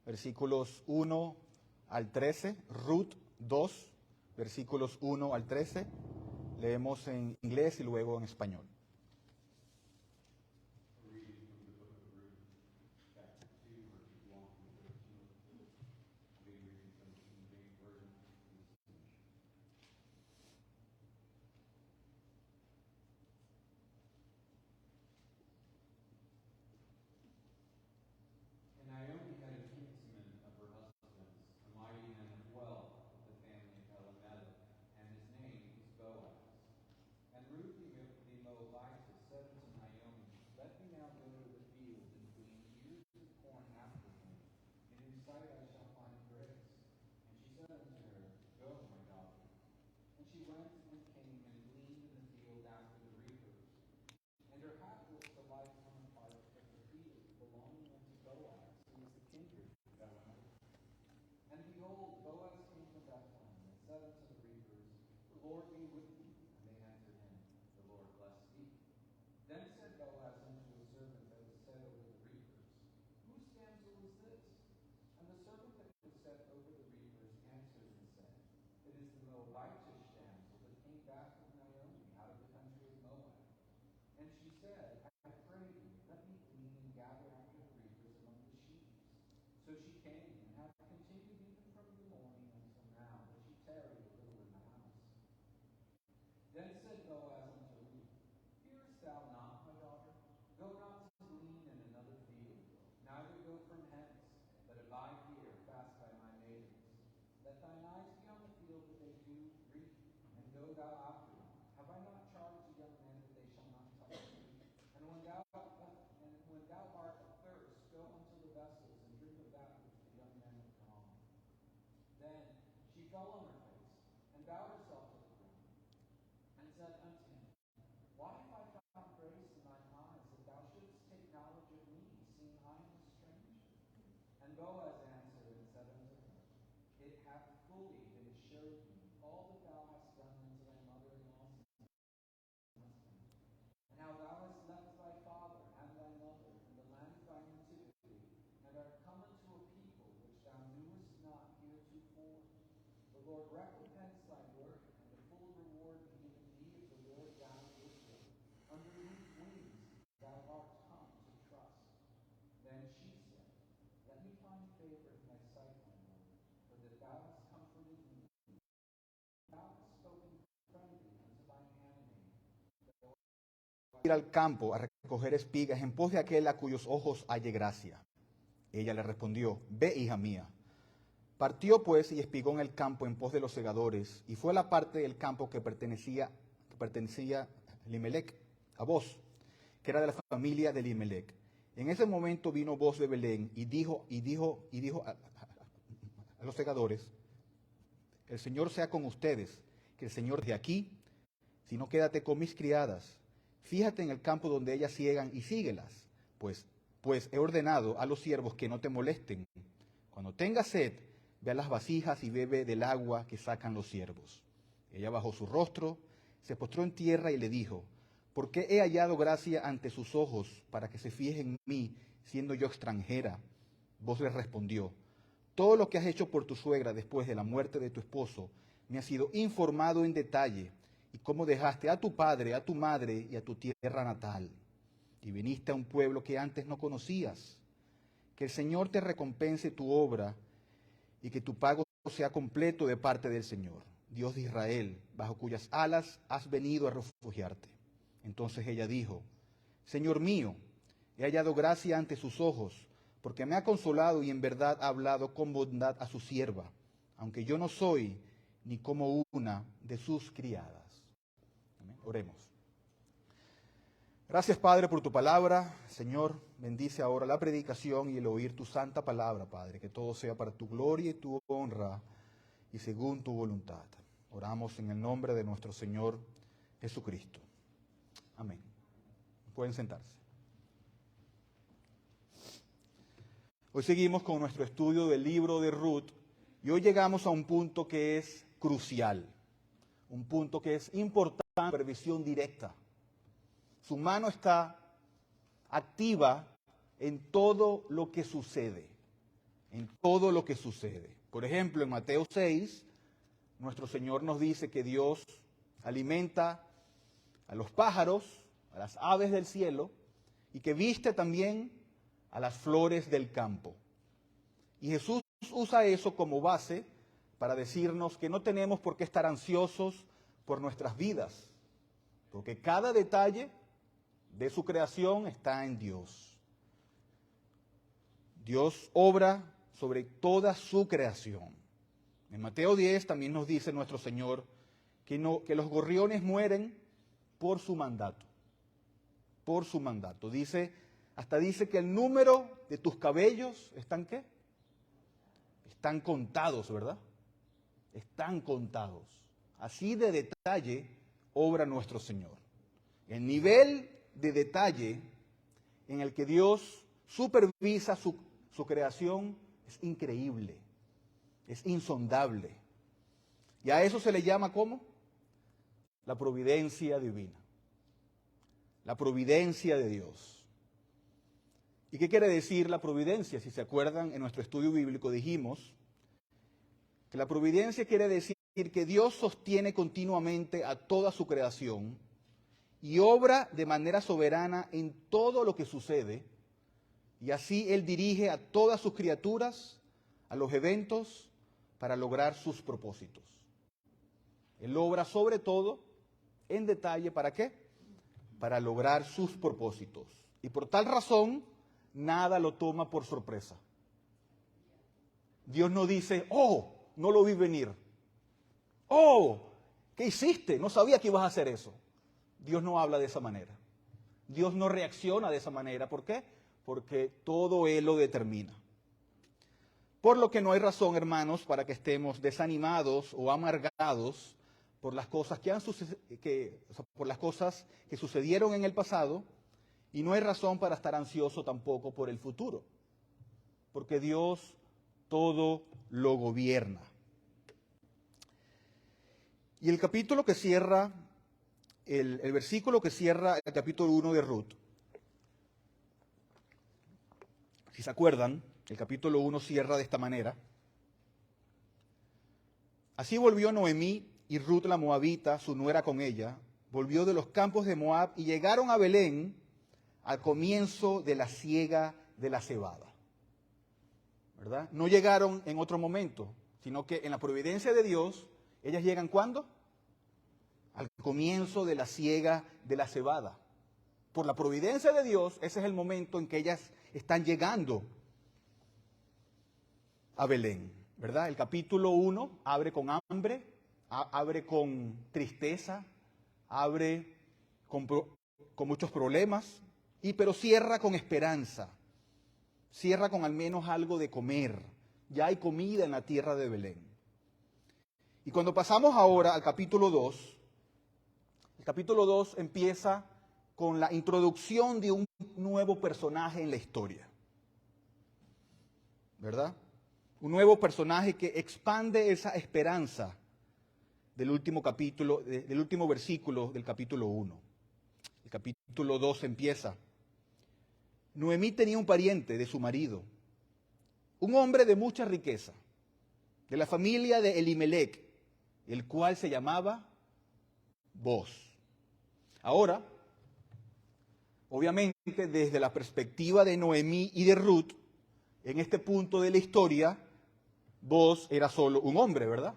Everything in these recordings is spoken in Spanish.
versículos 1 al 13, Ruth 2, versículos 1 al 13. Leemos en inglés y luego en español. Ir al campo a recoger espigas en pos de aquel a cuyos ojos halle gracia. Ella le respondió, ve, hija mía. Partió pues y espigó en el campo en pos de los segadores, y fue a la parte del campo que pertenecía a Elimelec, a Boz, que era de la familia de Elimelec. En ese momento vino Boz de Belén y dijo a los segadores, el Señor sea con ustedes, que el Señor de aquí, si no quédate con mis criadas. Fíjate en el campo donde ellas ciegan y síguelas, pues he ordenado a los siervos que no te molesten. Cuando tengas sed, ve a las vasijas y bebe del agua que sacan los siervos. Ella bajó su rostro, se postró en tierra y le dijo, ¿por qué he hallado gracia ante sus ojos para que se fije en mí, siendo yo extranjera? Vos le respondió, todo lo que has hecho por tu suegra después de la muerte de tu esposo me ha sido informado en detalle, y cómo dejaste a tu padre, a tu madre y a tu tierra natal, y viniste a un pueblo que antes no conocías. Que el Señor te recompense tu obra y que tu pago sea completo de parte del Señor, Dios de Israel, bajo cuyas alas has venido a refugiarte. Entonces ella dijo, Señor mío, he hallado gracia ante sus ojos, porque me ha consolado y en verdad ha hablado con bondad a su sierva, aunque yo no soy ni como una de sus criadas. Amén. Oremos. Gracias, Padre, por tu palabra. Señor, bendice ahora la predicación y el oír tu santa palabra, Padre, que todo sea para tu gloria y tu honra y según tu voluntad. Oramos en el nombre de nuestro Señor Jesucristo. Amén. Pueden sentarse. Hoy seguimos con nuestro estudio del libro de Ruth y hoy llegamos a un punto que es crucial, un punto que es importante, supervisión directa. Su mano está activa en todo lo que sucede, en todo lo que sucede. Por ejemplo, en Mateo 6, nuestro Señor nos dice que Dios alimenta a los pájaros, a las aves del cielo, y que viste también a las flores del campo. Y Jesús usa eso como base para decirnos que no tenemos por qué estar ansiosos por nuestras vidas, porque cada detalle de su creación está en Dios. Dios obra sobre toda su creación. En Mateo 10 también nos dice nuestro Señor que los gorriones mueren por su mandato. Por su mandato. Hasta dice que el número de tus cabellos están ¿qué? Están contados, ¿verdad? Están contados. Así de detalle obra nuestro Señor. El nivel de detalle en el que Dios supervisa su creación es increíble, es insondable. Y a eso se le llama ¿cómo? La providencia divina. La providencia de Dios. ¿Y qué quiere decir la providencia? Si se acuerdan, en nuestro estudio bíblico dijimos que la providencia quiere decir que Dios sostiene continuamente a toda su creación y obra de manera soberana en todo lo que sucede, y así Él dirige a todas sus criaturas, a los eventos, para lograr sus propósitos. Él obra sobre todo, en detalle, ¿para qué? Para lograr sus propósitos. Y por tal razón, nada lo toma por sorpresa. Dios no dice, oh, no lo vi venir. Oh, ¿qué hiciste? No sabía que ibas a hacer eso. Dios no habla de esa manera. Dios no reacciona de esa manera. ¿Por qué? Porque todo Él lo determina. Por lo que no hay razón, hermanos, para que estemos desanimados o amargados por las cosas por las cosas que sucedieron en el pasado, y no hay razón para estar ansioso tampoco por el futuro, porque Dios todo lo gobierna. Y el capítulo que cierra, el versículo que cierra el capítulo 1 de Ruth, si se acuerdan, el capítulo 1 cierra de esta manera. Así volvió Noemí y Ruth la moabita, su nuera con ella, volvió de los campos de Moab y llegaron a Belén al comienzo de la siega de la cebada. ¿Verdad? No llegaron en otro momento, sino que en la providencia de Dios, ellas llegan ¿cuándo? Al comienzo de la siega de la cebada. Por la providencia de Dios, ese es el momento en que ellas están llegando a Belén, ¿verdad? El capítulo 1 abre con hambre, abre con tristeza, abre con muchos problemas, pero cierra con esperanza, cierra con al menos algo de comer. Ya hay comida en la tierra de Belén. Y cuando pasamos ahora al capítulo 2, el capítulo 2 empieza con la introducción de un nuevo personaje en la historia, ¿verdad? Un nuevo personaje que expande esa esperanza del último capítulo, del último versículo del capítulo 1. El capítulo 2 empieza. Noemí tenía un pariente de su marido, un hombre de mucha riqueza, de la familia de Elimelec, el cual se llamaba Boz. Ahora, obviamente, desde la perspectiva de Noemí y de Ruth, en este punto de la historia, Boz era solo un hombre, ¿verdad?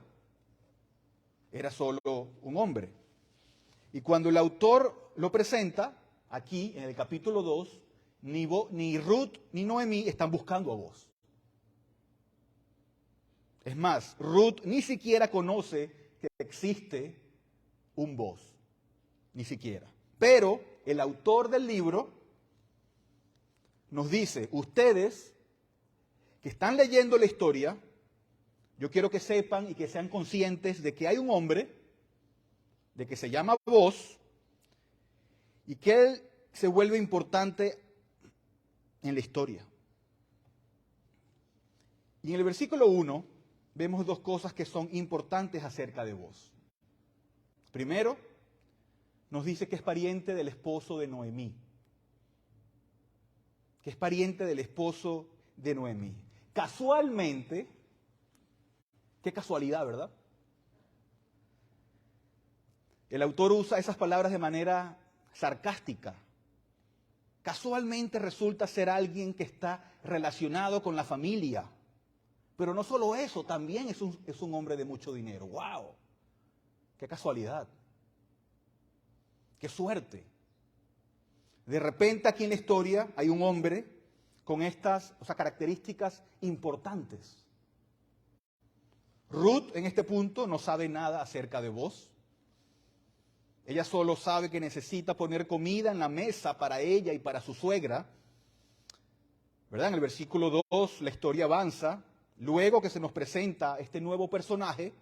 Era solo un hombre. Y cuando el autor lo presenta, aquí en el capítulo 2, ni Ruth ni Noemí están buscando a Boz. Es más, Ruth ni siquiera conoce que existe un Boz, ni siquiera. Pero el autor del libro nos dice, ustedes que están leyendo la historia, yo quiero que sepan y que sean conscientes de que hay un hombre, de que se llama Boz, y que él se vuelve importante en la historia. Y en el versículo 1 vemos dos cosas que son importantes acerca de Boz. Primero, nos dice que es pariente del esposo de Noemí. Que es pariente del esposo de Noemí. casualmente, qué casualidad, ¿verdad? El autor usa esas palabras de manera sarcástica. Casualmente resulta ser alguien que está relacionado con la familia. Pero no solo eso, también es un hombre de mucho dinero. ¡Wow! ¡Qué casualidad! ¡Qué suerte! De repente aquí en la historia hay un hombre con estas características importantes. Ruth en este punto no sabe nada acerca de vos. Ella solo sabe que necesita poner comida en la mesa para ella y para su suegra. ¿Verdad? En el versículo 2 la historia avanza. Luego que se nos presenta este nuevo personaje,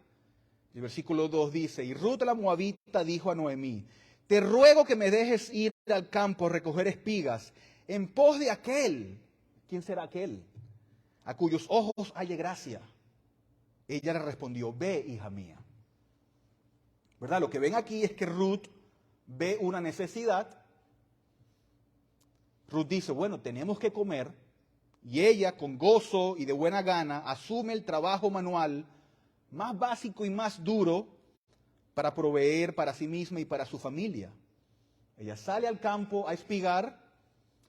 el versículo 2 dice, y Ruth la Moabita dijo a Noemí, te ruego que me dejes ir al campo a recoger espigas en pos de aquel. ¿Quién será aquel? A cuyos ojos halle gracia. Ella le respondió, ve, hija mía. ¿Verdad? Lo que ven aquí es que Ruth ve una necesidad. Ruth dice, bueno, tenemos que comer. Y ella, con gozo y de buena gana, asume el trabajo manual más básico y más duro para proveer para sí misma y para su familia. Ella sale al campo a espigar,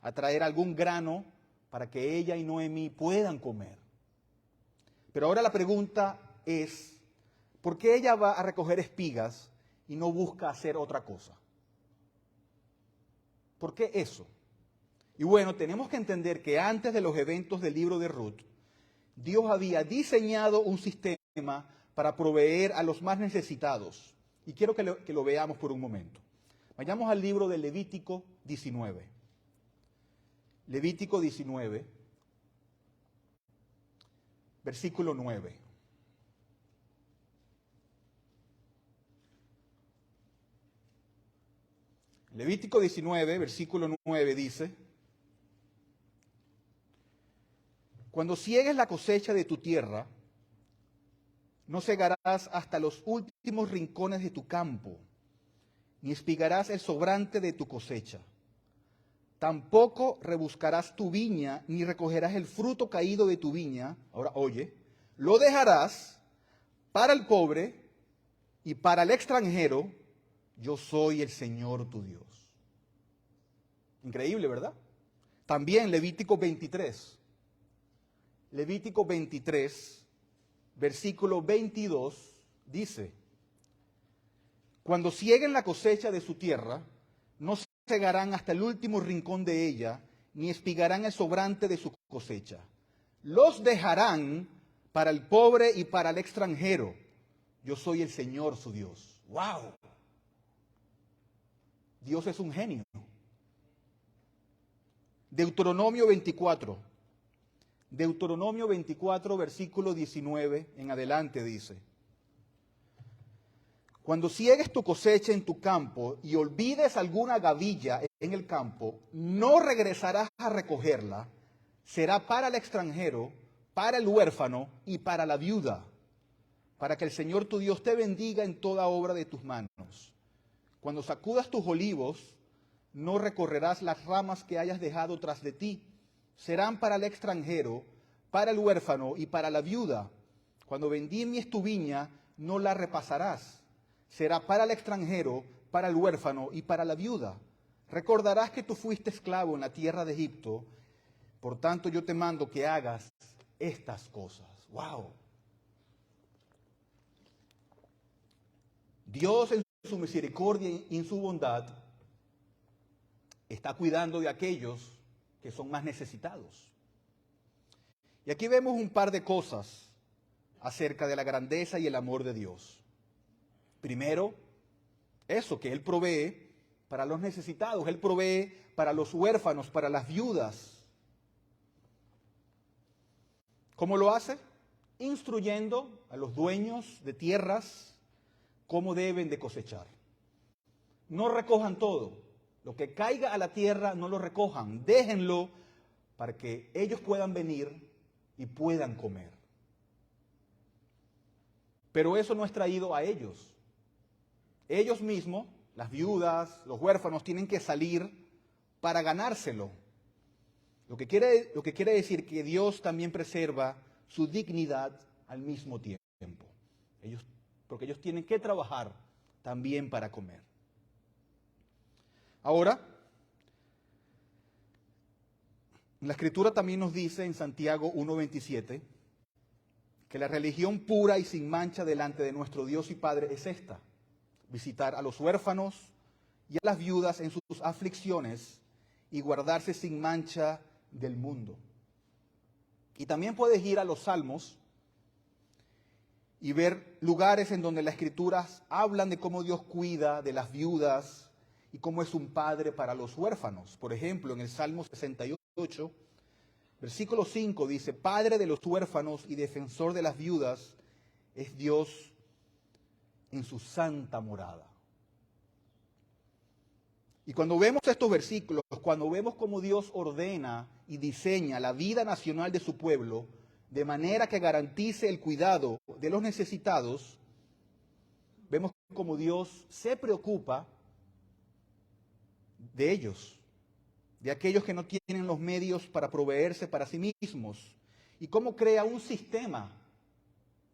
a traer algún grano para que ella y Noemí puedan comer. Pero ahora la pregunta es, ¿por qué ella va a recoger espigas y no busca hacer otra cosa? ¿Por qué eso? Y bueno, tenemos que entender que antes de los eventos del libro de Ruth, Dios había diseñado un sistema para proveer a los más necesitados. Y quiero que lo veamos por un momento. Vayamos al libro de Levítico 19. Levítico 19, versículo 9. Levítico 19, versículo 9 dice, cuando ciegues la cosecha de tu tierra, no cegarás hasta los últimos rincones de tu campo, ni espigarás el sobrante de tu cosecha. Tampoco rebuscarás tu viña, ni recogerás el fruto caído de tu viña. Ahora oye, lo dejarás para el pobre y para el extranjero. Yo soy el Señor tu Dios. Increíble, ¿verdad? También Levítico 23. Levítico 23, versículo 22, dice, cuando cieguen la cosecha de su tierra, no cegarán hasta el último rincón de ella, ni espigarán el sobrante de su cosecha. Los dejarán para el pobre y para el extranjero. Yo soy el Señor su Dios. ¡Wow! Dios es un genio. Deuteronomio 24. Deuteronomio 24, versículo 19 en adelante dice, cuando ciegues tu cosecha en tu campo y olvides alguna gavilla en el campo, no regresarás a recogerla, será para el extranjero, para el huérfano y para la viuda, para que el Señor tu Dios te bendiga en toda obra de tus manos. Cuando sacudas tus olivos, no recorrerás las ramas que hayas dejado tras de ti, serán para el extranjero, para el huérfano y para la viuda. Cuando vendimmies tu viña, no la repasarás. Será para el extranjero, para el huérfano y para la viuda. Recordarás que tú fuiste esclavo en la tierra de Egipto, por tanto yo te mando que hagas estas cosas. ¡Wow! Dios en su misericordia y en su bondad está cuidando de aquellos que son más necesitados. Y aquí vemos un par de cosas acerca de la grandeza y el amor de Dios. Primero, eso, que Él provee para los necesitados, Él provee para los huérfanos, para las viudas. ¿Cómo lo hace? Instruyendo a los dueños de tierras cómo deben de cosechar. No recojan todo. Lo que caiga a la tierra no lo recojan, déjenlo para que ellos puedan venir y puedan comer. Pero eso no es traído a ellos. Ellos mismos, las viudas, los huérfanos, tienen que salir para ganárselo. Lo que quiere decir que Dios también preserva su dignidad al mismo tiempo. Porque ellos tienen que trabajar también para comer. Ahora, la Escritura también nos dice en Santiago 1:27 que la religión pura y sin mancha delante de nuestro Dios y Padre es esta: visitar a los huérfanos y a las viudas en sus aflicciones y guardarse sin mancha del mundo. Y también puedes ir a los Salmos y ver lugares en donde las Escrituras hablan de cómo Dios cuida de las viudas y cómo es un padre para los huérfanos. Por ejemplo, en el Salmo 68, versículo 5 dice: Padre de los huérfanos y defensor de las viudas es Dios en su santa morada. Y cuando vemos estos versículos, cuando vemos cómo Dios ordena y diseña la vida nacional de su pueblo de manera que garantice el cuidado de los necesitados, vemos cómo Dios se preocupa de ellos, de aquellos que no tienen los medios para proveerse para sí mismos, y cómo crea un sistema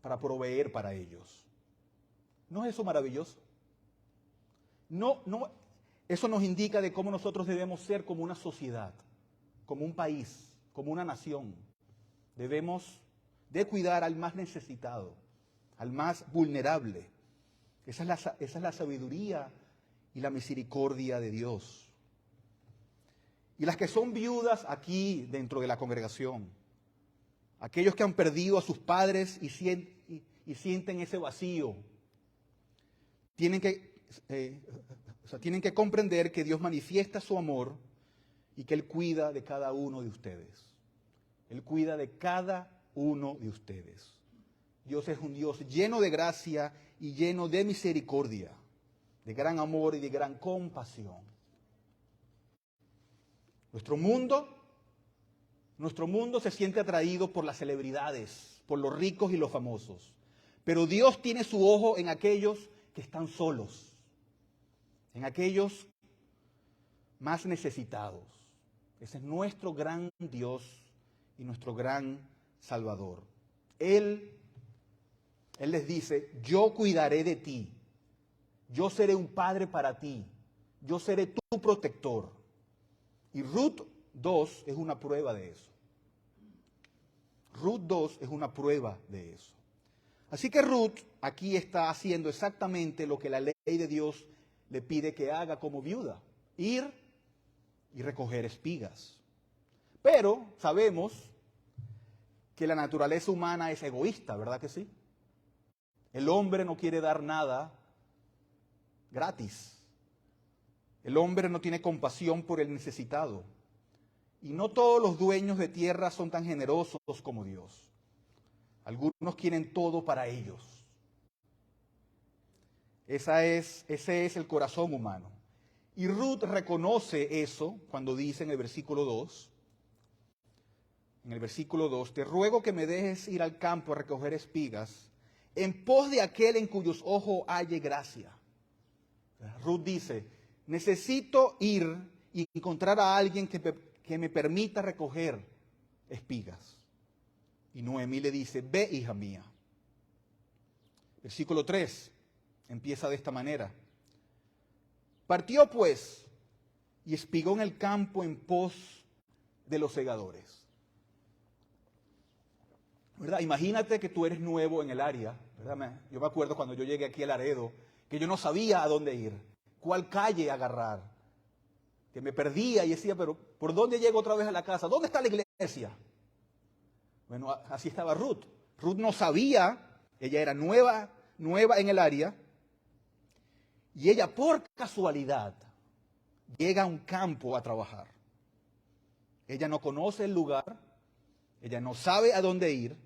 para proveer para ellos. ¿No es eso maravilloso? Eso nos indica de cómo nosotros debemos ser como una sociedad, como un país, como una nación. Debemos de cuidar al más necesitado, al más vulnerable. Esa es la sabiduría y la misericordia de Dios. Y las que son viudas aquí dentro de la congregación, aquellos que han perdido a sus padres y sienten ese vacío, tienen que comprender que Dios manifiesta su amor y que Él cuida de cada uno de ustedes. Él cuida de cada uno de ustedes. Dios es un Dios lleno de gracia y lleno de misericordia, de gran amor y de gran compasión. Nuestro mundo se siente atraído por las celebridades, por los ricos y los famosos. Pero Dios tiene su ojo en aquellos que están solos, en aquellos más necesitados. Ese es nuestro gran Dios y nuestro gran Salvador. Él les dice: yo cuidaré de ti, yo seré un padre para ti, yo seré tu protector. Y Ruth 2 es una prueba de eso. Ruth 2 es una prueba de eso. Así que Ruth aquí está haciendo exactamente lo que la ley de Dios le pide que haga como viuda: ir y recoger espigas. Pero sabemos que la naturaleza humana es egoísta, ¿verdad que sí? El hombre no quiere dar nada gratis. El hombre no tiene compasión por el necesitado. Y no todos los dueños de tierra son tan generosos como Dios. Algunos quieren todo para ellos. Ese es el corazón humano. Y Ruth reconoce eso cuando dice en el versículo 2, te ruego que me dejes ir al campo a recoger espigas en pos de aquel en cuyos ojos halle gracia. Ruth dice: necesito ir y encontrar a alguien que me permita recoger espigas. Y Noemí le dice: ve, hija mía. Versículo 3 empieza de esta manera: partió pues y espigó en el campo en pos de los segadores. ¿Verdad? Imagínate que tú eres nuevo en el área, ¿verdad? Yo me acuerdo cuando yo llegué aquí a Laredo, que yo no sabía a dónde ir, cuál calle agarrar, que me perdía y decía: pero ¿por dónde llego otra vez a la casa? ¿Dónde está la iglesia? Bueno, así estaba Ruth. Ruth no sabía, ella era nueva en el área, y ella por casualidad llega a un campo a trabajar. Ella no conoce el lugar, ella no sabe a dónde ir,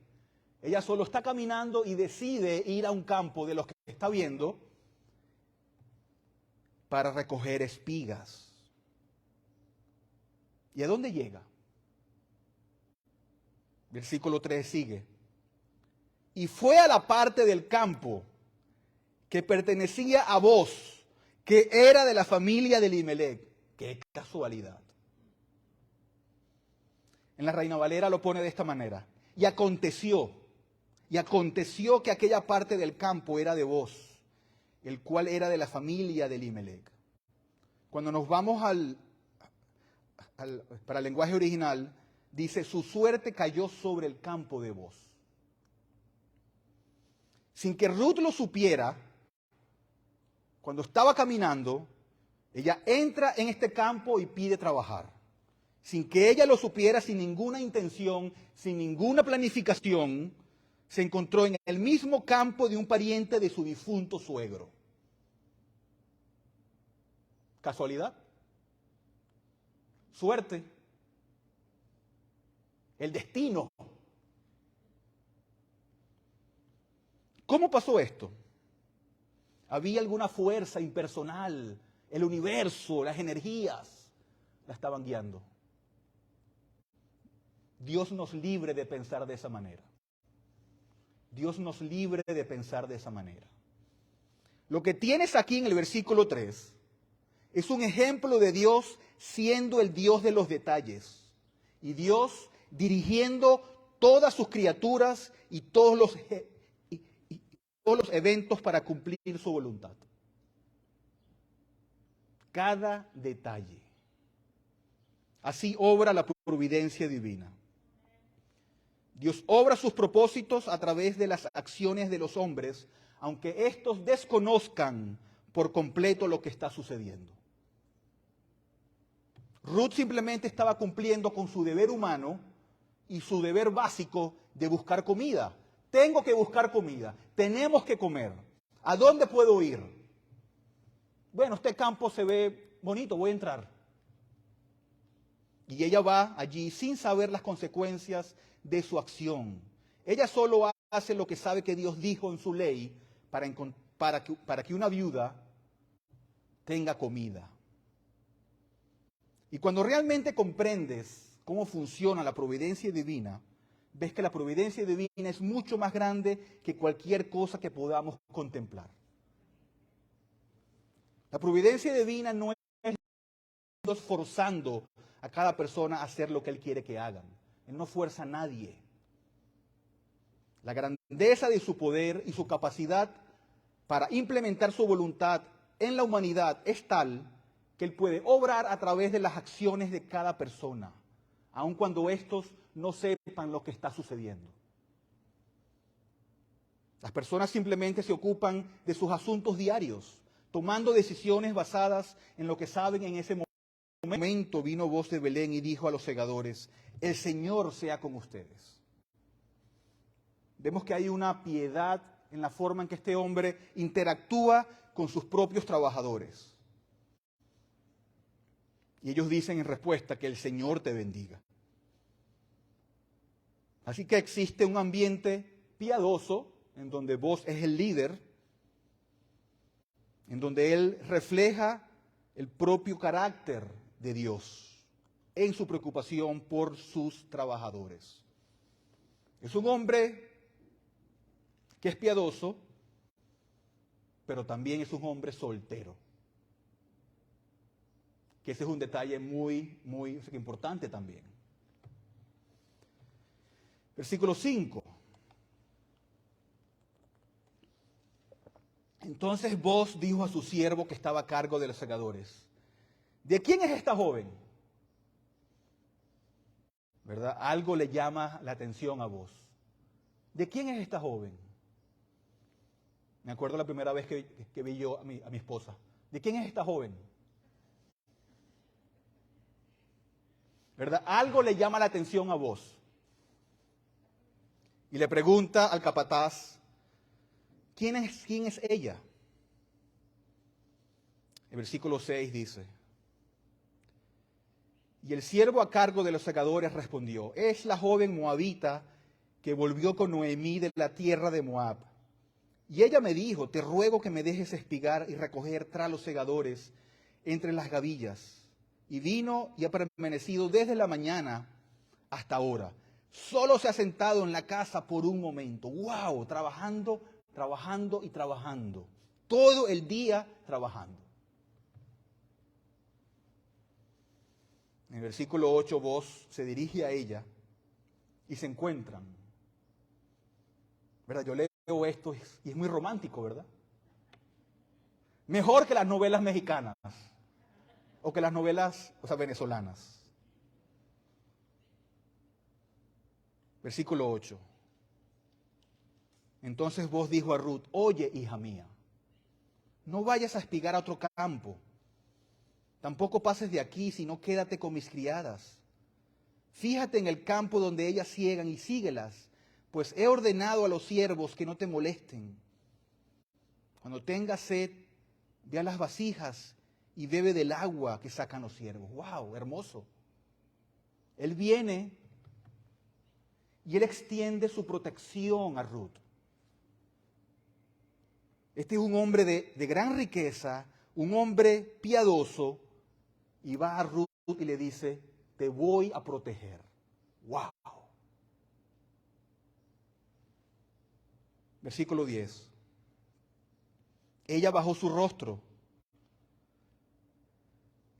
ella solo está caminando y decide ir a un campo de los que está viendo para recoger espigas. ¿Y a dónde llega? Versículo 3 sigue: y fue a la parte del campo que pertenecía a Booz, que era de la familia de Elimelec. ¡Qué casualidad! En la Reina Valera lo pone de esta manera. Y aconteció que aquella parte del campo era de Booz, el cual era de la familia de Elimelec. Cuando nos vamos para el lenguaje original, dice, su suerte cayó sobre el campo de Booz. Sin que Ruth lo supiera, cuando estaba caminando, ella entra en este campo y pide trabajar. Sin que ella lo supiera, sin ninguna intención, sin ninguna planificación, se encontró en el mismo campo de un pariente de su difunto suegro. ¿Casualidad? Suerte. El destino. ¿Cómo pasó esto? ¿Había alguna fuerza impersonal? El universo, las energías la estaban guiando. Dios nos libre de pensar de esa manera. Dios nos libre de pensar de esa manera. Lo que tienes aquí en el versículo 3 es un ejemplo de Dios siendo el Dios de los detalles y Dios dirigiendo todas sus criaturas y todos los eventos para cumplir su voluntad. Cada detalle. Así obra la providencia divina. Dios obra sus propósitos a través de las acciones de los hombres, aunque éstos desconozcan por completo lo que está sucediendo. Ruth simplemente estaba cumpliendo con su deber humano y su deber básico de buscar comida. Tengo que buscar comida, tenemos que comer. ¿A dónde puedo ir? Bueno, este campo se ve bonito, voy a entrar. Y ella va allí sin saber las consecuencias de su acción. Ella solo hace lo que sabe que Dios dijo en su ley para que una viuda tenga comida. Y cuando realmente comprendes cómo funciona la providencia divina, ves que la providencia divina es mucho más grande que cualquier cosa que podamos contemplar. La providencia divina no es Dios forzando a cada persona a hacer lo que Él quiere que hagan. Él no fuerza a nadie. La grandeza de su poder y su capacidad para implementar su voluntad en la humanidad es tal que Él puede obrar a través de las acciones de cada persona, aun cuando estos no sepan lo que está sucediendo. Las personas simplemente se ocupan de sus asuntos diarios, tomando decisiones basadas en lo que saben en ese momento. Vino voz de Belén y dijo a los segadores, el Señor sea con ustedes. Vemos que hay una piedad en la forma en que este hombre interactúa con sus propios trabajadores. Y ellos dicen en respuesta que el Señor te bendiga. Así que existe un ambiente piadoso en donde Booz es el líder, en donde él refleja el propio carácter de Dios en su preocupación por sus trabajadores. Es un hombre que es piadoso, pero también es un hombre soltero. Que ese es un detalle muy importante también. Versículo 5. Entonces Booz dijo a su siervo que estaba a cargo de los segadores, ¿de quién es esta joven? ¿Verdad? Algo le llama la atención a Booz. ¿De quién es esta joven? Me acuerdo la primera vez que vi yo a mi esposa. ¿De quién es esta joven? ¿Verdad? Algo le llama la atención a Booz. Y le pregunta al capataz, ¿quién es ella? El versículo 6 dice, y el siervo a cargo de los segadores respondió, es la joven moabita que volvió con Noemí de la tierra de Moab. Y ella me dijo, te ruego que me dejes espigar y recoger tras los segadores entre las gavillas. Y vino y ha permanecido desde la mañana hasta ahora. Solo se ha sentado en la casa por un momento. ¡Wow! Trabajando y trabajando. Todo el día trabajando. En el versículo 8, Boaz se dirige a ella y se encuentran. ¿Verdad? Yo leo esto y es muy romántico, ¿verdad? Mejor que las novelas mexicanas o que las novelas, venezolanas. Versículo 8. Entonces Boaz dijo a Ruth: oye, hija mía, no vayas a espigar a otro campo, tampoco pases de aquí, sino quédate con mis criadas. Fíjate en el campo donde ellas ciegan y síguelas, pues he ordenado a los siervos que no te molesten. Cuando tengas sed, ve a las vasijas y bebe del agua que sacan los siervos. ¡Wow! Hermoso. Él viene y él extiende su protección a Ruth. Este es un hombre de gran riqueza, un hombre piadoso, y va a Ruth y le dice: te voy a proteger. ¡Wow! Versículo 10. Ella bajó su rostro,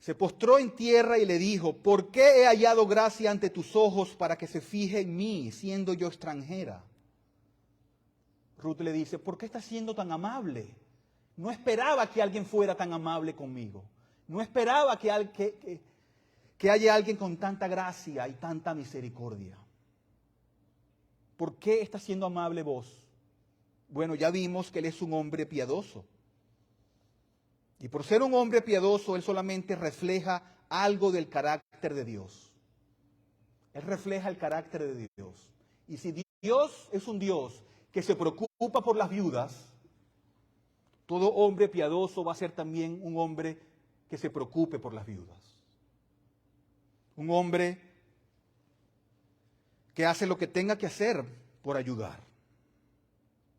se postró en tierra y le dijo: ¿por qué he hallado gracia ante tus ojos para que se fije en mí, siendo yo extranjera? Ruth le dice: ¿por qué estás siendo tan amable? No esperaba que alguien fuera tan amable conmigo. No esperaba que haya alguien con tanta gracia y tanta misericordia. ¿Por qué estás siendo amable vos? Bueno, ya vimos que él es un hombre piadoso. Y por ser un hombre piadoso, él solamente refleja algo del carácter de Dios. Él refleja el carácter de Dios. Y si Dios es un Dios que se preocupa por las viudas, todo hombre piadoso va a ser también un hombre que se preocupe por las viudas. Un hombre que hace lo que tenga que hacer por ayudar.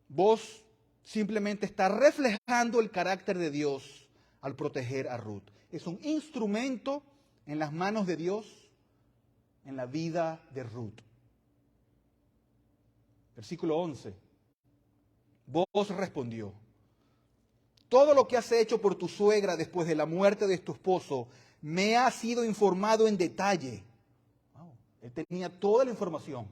Vos simplemente está reflejando el carácter de Dios al proteger a Ruth. Es un instrumento en las manos de Dios en la vida de Ruth. Versículo 11. Vos respondió: todo lo que has hecho por tu suegra después de la muerte de tu esposo me ha sido informado en detalle. Wow. Él tenía toda la información.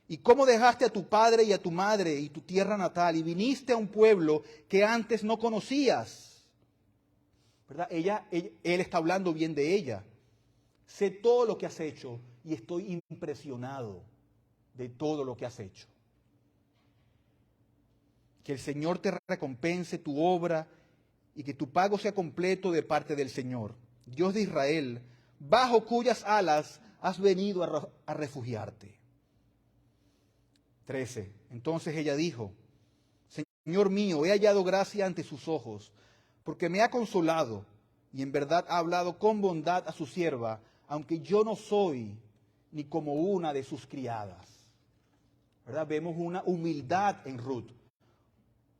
Y cómo dejaste a tu padre y a tu madre y tu tierra natal y viniste a un pueblo que antes no conocías. ¿Verdad? Él está hablando bien de ella. Sé todo lo que has hecho y estoy impresionado de todo lo que has hecho. Que el Señor te recompense tu obra y que tu pago sea completo de parte del Señor, Dios de Israel, bajo cuyas alas has venido a refugiarte. 13. Entonces ella dijo: Señor mío, he hallado gracia ante sus ojos, porque me ha consolado y en verdad ha hablado con bondad a su sierva, aunque yo no soy ni como una de sus criadas. ¿Verdad? Vemos una humildad en Ruth.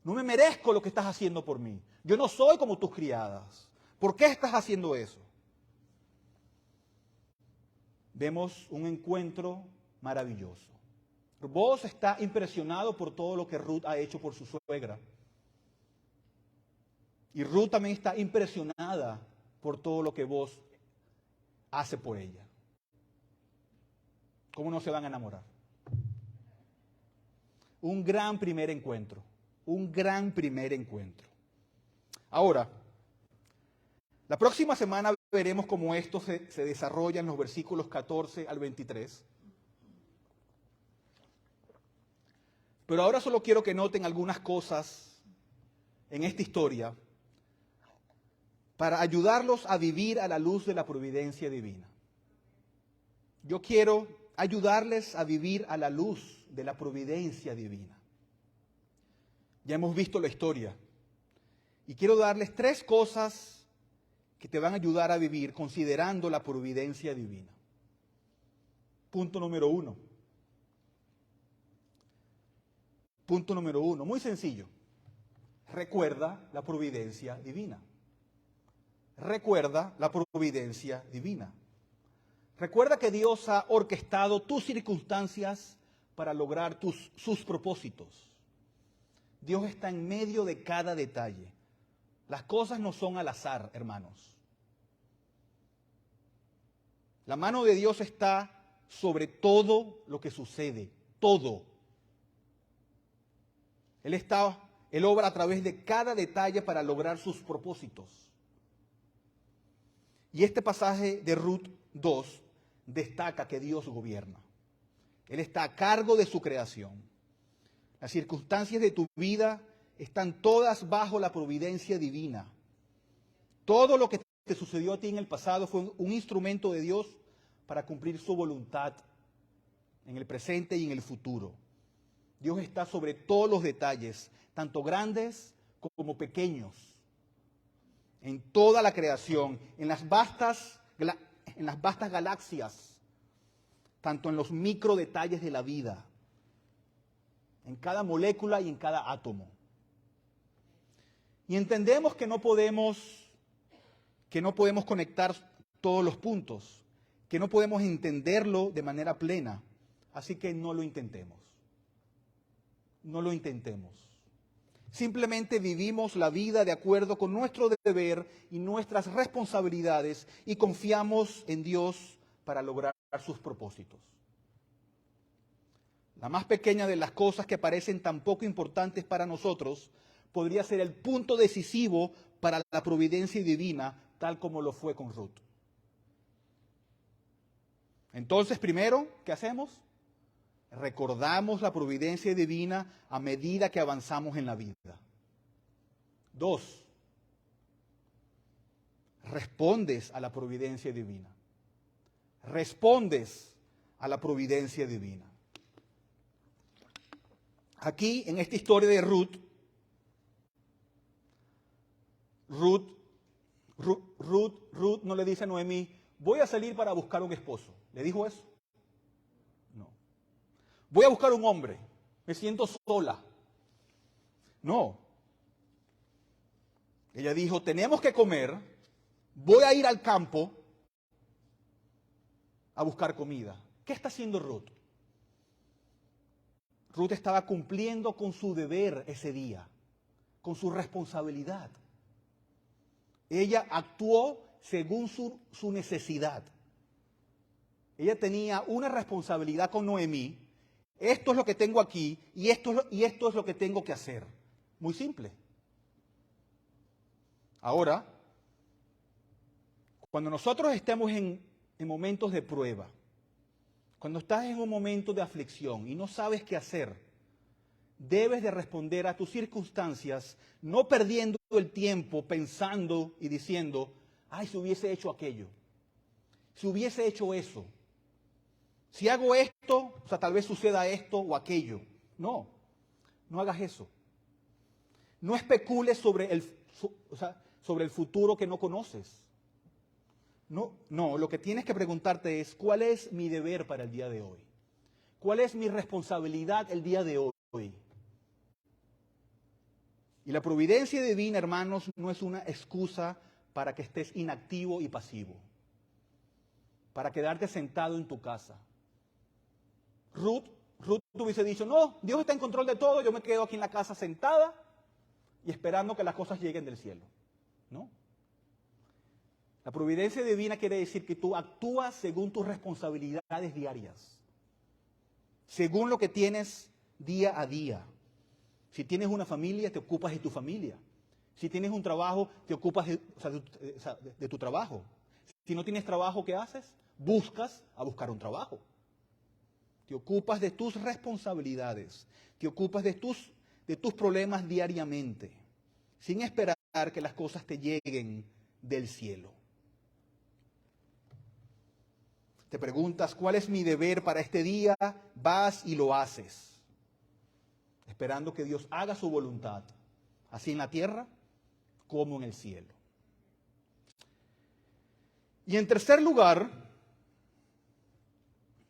No me merezco lo que estás haciendo por mí. Yo no soy como tus criadas. ¿Por qué estás haciendo eso? Vemos un encuentro maravilloso. Boaz está impresionado por todo lo que Ruth ha hecho por su suegra. Y Ruth también está impresionada por todo lo que Boaz hace por ella. ¿Cómo no se van a enamorar? Un gran primer encuentro. Un gran primer encuentro. Ahora, la próxima semana veremos cómo esto se desarrolla en los versículos 14 al 23. Pero ahora solo quiero que noten algunas cosas en esta historia para ayudarlos a vivir a la luz de la providencia divina. Yo quiero ayudarles a vivir a la luz de la providencia divina. Ya hemos visto la historia y quiero darles 3 cosas que te van a ayudar a vivir considerando la providencia divina. Punto número 1. Punto número 1, muy sencillo. Recuerda la providencia divina. Recuerda la providencia divina. Recuerda que Dios ha orquestado tus circunstancias para lograr sus propósitos. Dios está en medio de cada detalle. Las cosas no son al azar, hermanos. La mano de Dios está sobre todo lo que sucede, todo. Él obra a través de cada detalle para lograr sus propósitos. Y este pasaje de Ruth 2 destaca que Dios gobierna. Él está a cargo de su creación. Las circunstancias de tu vida están todas bajo la providencia divina. Todo lo que te sucedió a ti en el pasado fue un instrumento de Dios para cumplir su voluntad en el presente y en el futuro. Dios está sobre todos los detalles, tanto grandes como pequeños, en toda la creación, en las vastas galaxias, tanto en los micro detalles de la vida, en cada molécula y en cada átomo. Y entendemos que no podemos conectar todos los puntos, que no podemos entenderlo de manera plena, así que no lo intentemos. No lo intentemos. Simplemente vivimos la vida de acuerdo con nuestro deber y nuestras responsabilidades y confiamos en Dios para lograr sus propósitos. La más pequeña de las cosas que parecen tan poco importantes para nosotros podría ser el punto decisivo para la providencia divina, tal como lo fue con Ruth. Entonces, primero, ¿qué hacemos? Recordamos la providencia divina a medida que avanzamos en la vida. 2. Respondes a la providencia divina. Respondes a la providencia divina. Aquí, en esta historia de Ruth no le dice a Noemí, voy a salir para buscar un esposo. ¿Le dijo eso? No. Voy a buscar un hombre, me siento sola. No. Ella dijo, tenemos que comer, voy a ir al campo a buscar comida. ¿Qué está haciendo Ruth? Ruth estaba cumpliendo con su deber ese día, con su responsabilidad. Ella actuó según su necesidad. Ella tenía una responsabilidad con Noemí. Esto es lo que tengo aquí y esto es lo que tengo que hacer. Muy simple. Ahora, cuando nosotros estemos en momentos de prueba, cuando estás en un momento de aflicción y no sabes qué hacer, debes de responder a tus circunstancias, no perdiendo el tiempo pensando y diciendo, ay, si hubiese hecho aquello, si hubiese hecho eso, si hago esto, o sea, tal vez suceda esto o aquello. No, no hagas eso. No especules sobre el futuro que no conoces. No, lo que tienes que preguntarte es, ¿cuál es mi deber para el día de hoy? ¿Cuál es mi responsabilidad el día de hoy? Y la providencia divina, hermanos, no es una excusa para que estés inactivo y pasivo, para quedarte sentado en tu casa. Ruth hubiese dicho, no, Dios está en control de todo, yo me quedo aquí en la casa sentada y esperando que las cosas lleguen del cielo. ¿No? La providencia divina quiere decir que tú actúas según tus responsabilidades diarias, según lo que tienes día a día. Si tienes una familia, te ocupas de tu familia. Si tienes un trabajo, te ocupas de tu trabajo. Si no tienes trabajo, ¿qué haces? Buscas un trabajo. Te ocupas de tus responsabilidades, te ocupas de tus problemas diariamente, sin esperar que las cosas te lleguen del cielo. Te preguntas, ¿cuál es mi deber para este día? Vas y lo haces, esperando que Dios haga su voluntad, así en la tierra como en el cielo. Y en tercer lugar,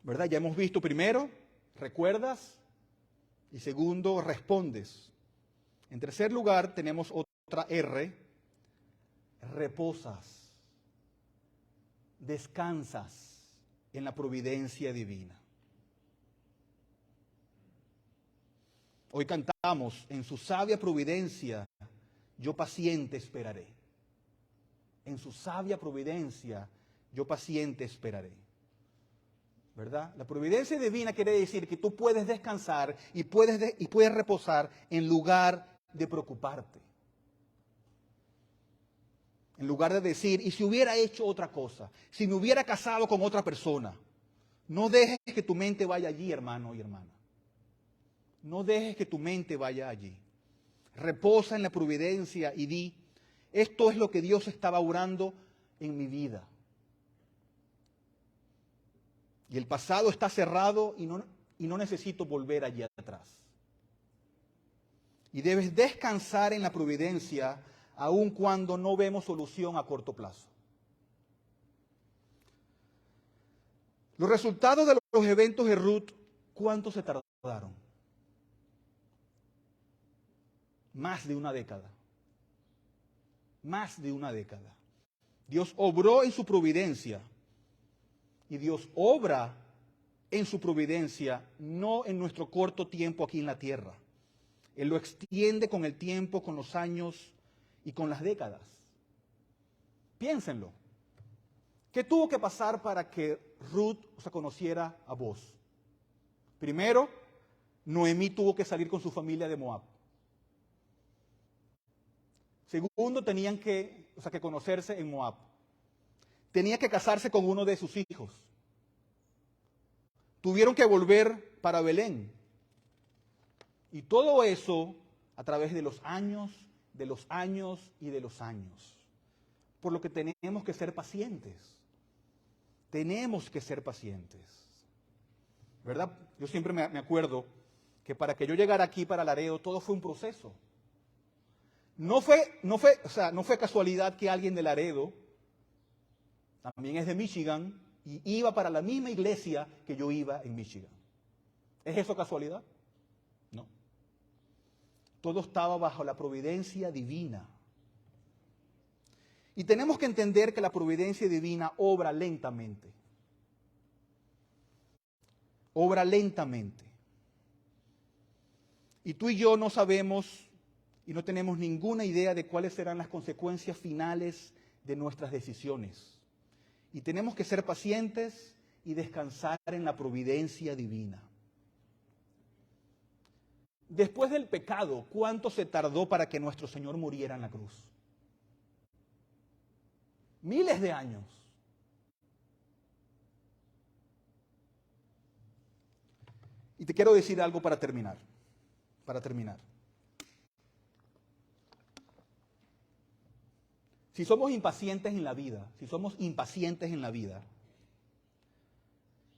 ¿verdad? Ya hemos visto primero, recuerdas, y segundo, respondes. En tercer lugar, tenemos otra R, reposas, descansas en la providencia divina. Hoy cantamos, en su sabia providencia, yo paciente esperaré. En su sabia providencia, yo paciente esperaré. ¿Verdad? La providencia divina quiere decir que tú puedes descansar y puedes reposar en lugar de preocuparte. En lugar de decir, ¿y si hubiera hecho otra cosa? Si me hubiera casado con otra persona. No dejes que tu mente vaya allí, hermano y hermana. No dejes que tu mente vaya allí. Reposa en la providencia y di, esto es lo que Dios estaba obrando en mi vida. Y el pasado está cerrado y no necesito volver allí atrás. Y debes descansar en la providencia aun cuando no vemos solución a corto plazo. Los resultados de los eventos de Ruth, ¿cuánto se tardaron? Más de una década. Más de una década. Dios obró en su providencia. Y Dios obra en su providencia, no en nuestro corto tiempo aquí en la tierra. Él lo extiende con el tiempo, con los años y con las décadas. Piénsenlo. ¿Qué tuvo que pasar para que Ruth se conociera a Booz? Primero, Noemí tuvo que salir con su familia de Moab. Segundo, tenían que conocerse en Moab. Tenía que casarse con uno de sus hijos. Tuvieron que volver para Belén. Y todo eso a través de los años, de los años y de los años. Por lo que tenemos que ser pacientes. Tenemos que ser pacientes. ¿Verdad? Yo siempre me acuerdo que para que yo llegara aquí para Laredo, todo fue un proceso. No fue casualidad que alguien de Laredo, también es de Michigan, y iba para la misma iglesia que yo iba en Michigan. ¿Es eso casualidad? No. Todo estaba bajo la providencia divina. Y tenemos que entender que la providencia divina obra lentamente. Obra lentamente. Y tú y yo no sabemos y no tenemos ninguna idea de cuáles serán las consecuencias finales de nuestras decisiones. Y tenemos que ser pacientes y descansar en la providencia divina. Después del pecado, ¿cuánto se tardó para que nuestro Señor muriera en la cruz? Miles de años. Y te quiero decir algo para terminar. Si somos impacientes en la vida,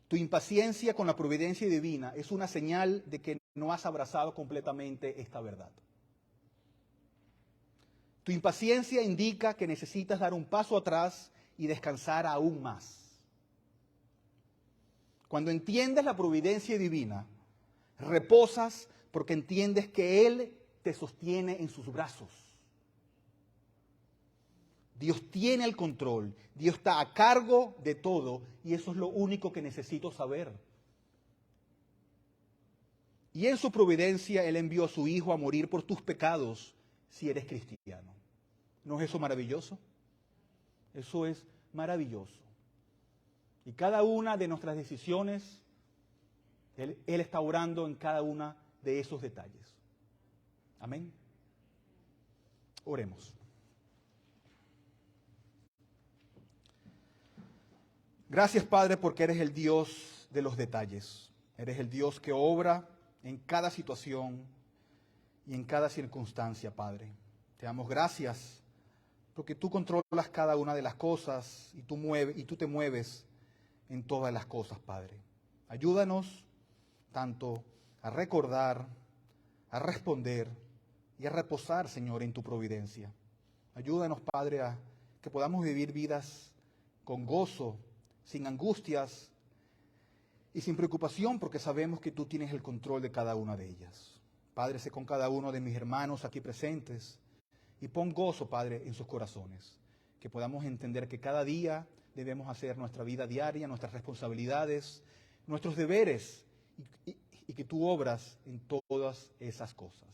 tu impaciencia con la providencia divina es una señal de que no has abrazado completamente esta verdad. Tu impaciencia indica que necesitas dar un paso atrás y descansar aún más. Cuando entiendes la providencia divina, reposas porque entiendes que Él te sostiene en sus brazos. Dios tiene el control, Dios está a cargo de todo y eso es lo único que necesito saber. Y en su providencia Él envió a su Hijo a morir por tus pecados si eres cristiano. ¿No es eso maravilloso? Eso es maravilloso. Y cada una de nuestras decisiones, Él está obrando en cada una de esos detalles. Amén. Oremos. Gracias, Padre, porque eres el Dios de los detalles. Eres el Dios que obra en cada situación y en cada circunstancia, Padre. Te damos gracias porque tú controlas cada una de las cosas y tú te mueves en todas las cosas, Padre. Ayúdanos tanto a recordar, a responder y a reposar, Señor, en tu providencia. Ayúdanos, Padre, a que podamos vivir vidas con gozo, sin angustias y sin preocupación, porque sabemos que tú tienes el control de cada una de ellas. Padre, sé con cada uno de mis hermanos aquí presentes y pon gozo, Padre, en sus corazones. Que podamos entender que cada día debemos hacer nuestra vida diaria, nuestras responsabilidades, nuestros deberes y que tú obras en todas esas cosas.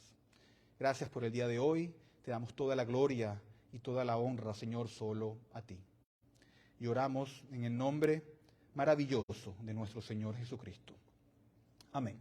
Gracias por el día de hoy. Te damos toda la gloria y toda la honra, Señor, solo a ti. Y oramos en el nombre maravilloso de nuestro Señor Jesucristo. Amén.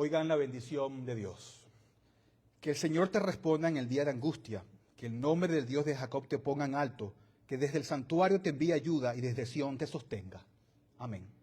Oigan la bendición de Dios. Que el Señor te responda en el día de angustia, que el nombre del Dios de Jacob te ponga en alto, que desde el santuario te envíe ayuda y desde Sión te sostenga. Amén.